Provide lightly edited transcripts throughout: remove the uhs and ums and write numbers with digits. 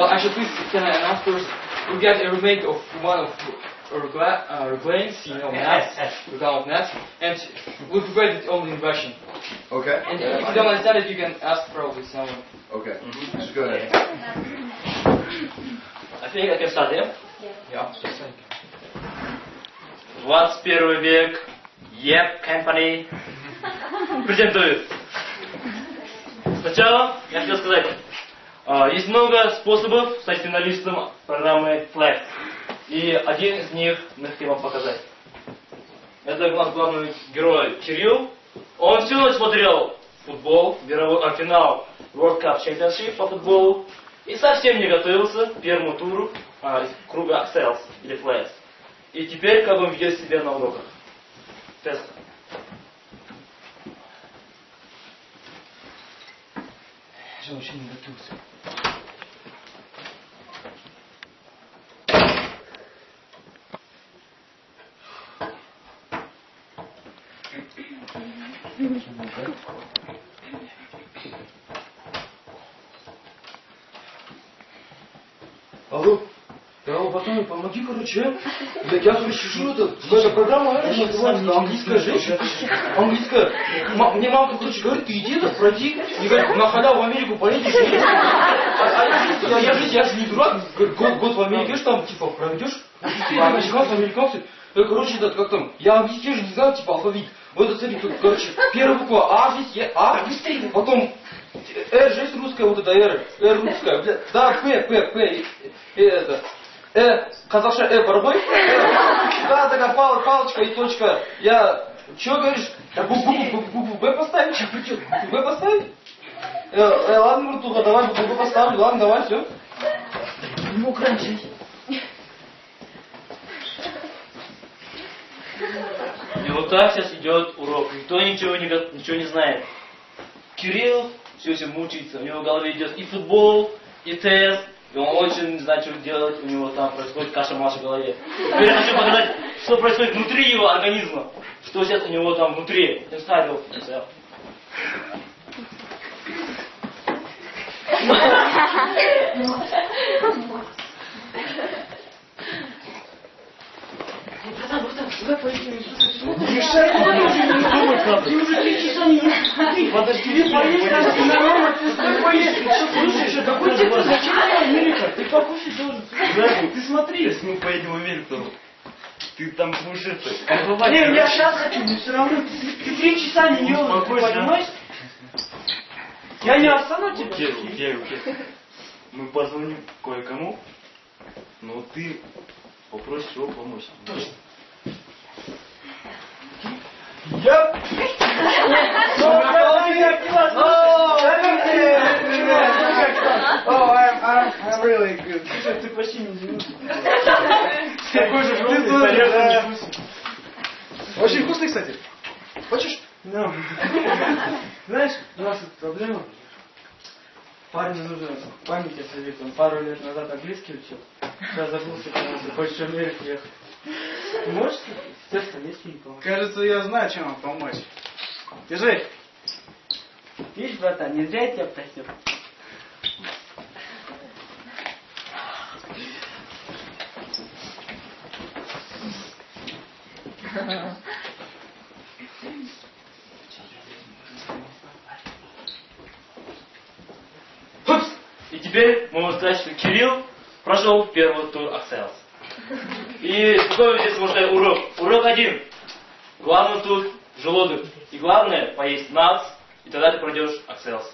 Well, actually, please can I announce first? We get a remake of one of reclaims, Nats, without Nats, and we prepared it only in Russian. Okay. And if you don't understand it, you can ask probably someone. Okay. Just go ahead. I think I can start, yeah? Yeah. 21 век, Yep Company презентует. Сначала я хотел сказать, есть много способов стать финалистом программы Flex. И один из них мы хотим вам показать. Это у нас главный герой Кирилл. Он всю ночь смотрел футбол, финал World Cup Championship по футболу. И совсем не готовился к первому туру круга Accels или Flex. И теперь как он ведет себя на уроках. Тест. Я же вообще не готовился. Алло, пацаны, помоги, короче. Я слышу эта программа, английская женщина. Английская. Мне мама, короче, говорит, ты иди, пройди. И говорит, на халяву в Америку поедешь. Я же не дурак. Год в Америке, там, типа, проведешь. Американцы, американцы. Короче, как там, я английский же не знаю, типа, алфавит. Вот это, смотри, тут, короче, первая буква А здесь, А, потом Р, же есть русская, вот это Р русская, да, П, это, казахша, барабай, да, такая палочка и точка, чего говоришь, букву Б поставить, Б поставить? Ладно, Муртуха, давай букву Б поставлю, ладно, давай, все. Не мог раньше. И вот так сейчас идет урок. Никто ничего не знает. Кирилл все еще мучается. У него в голове идет и футбол, и тест. И он очень не знает, что делать. У него там происходит каша-маша в голове. Теперь я хочу показать, что происходит внутри его организма. Что сейчас у него там внутри. Inside of himself. Ты уже 3 часа не подожди, ты поесть, ты нормально, ты поесть, ты что слушаешь, какой тебе зачем Америка? Ты покушать должен. Ты смотри. Если мы поедем в Америку, ты там будешь это. Не, я сейчас хочу, но все равно ты 3 часа не ел, ты понимаешь? Я не остану тебя. Окей. Мы позвоним кое-кому, но ты попросишь его помочь. Точно. I'm really good. Ты почти не извинился. Такой же желтый, Очень вкусный, кстати. Хочешь? No. Знаешь, у нас тут проблема. Парню нужно память освежить. Он пару лет назад английский учил. Сейчас забылся, потому что хочешь в Америку ехать. Ты можешь? Естественно, если не помочь. Кажется, я знаю, чем вам помочь. Держи. Видишь, братан, не зря я тебя просил. И теперь мы можем сказать, что Кирилл прошел первый тур Accels. И какой здесь можно сказать урок? Урок 1. Главное тут желудок. И главное поесть нац, и тогда ты пройдешь Accels.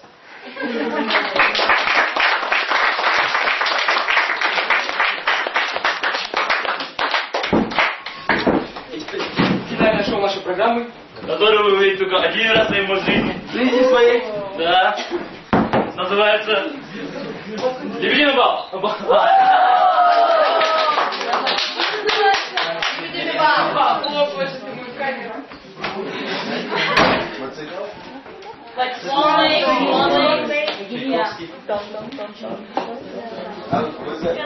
Финальное шоу нашей программы. Которую вы увидите только один раз в своей жизни. В жизни своей. Да. Называется «Юбилейный бал». Like swallowing. What is that?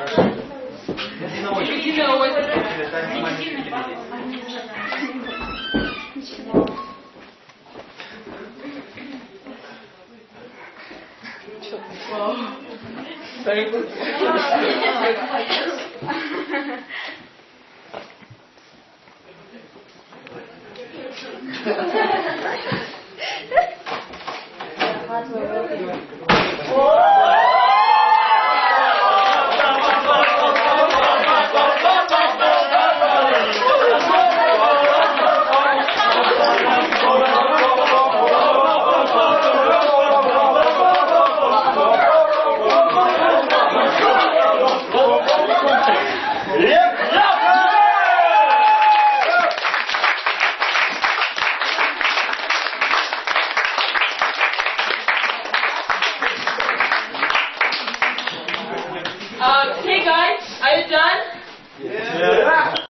You know what Захватывай руки.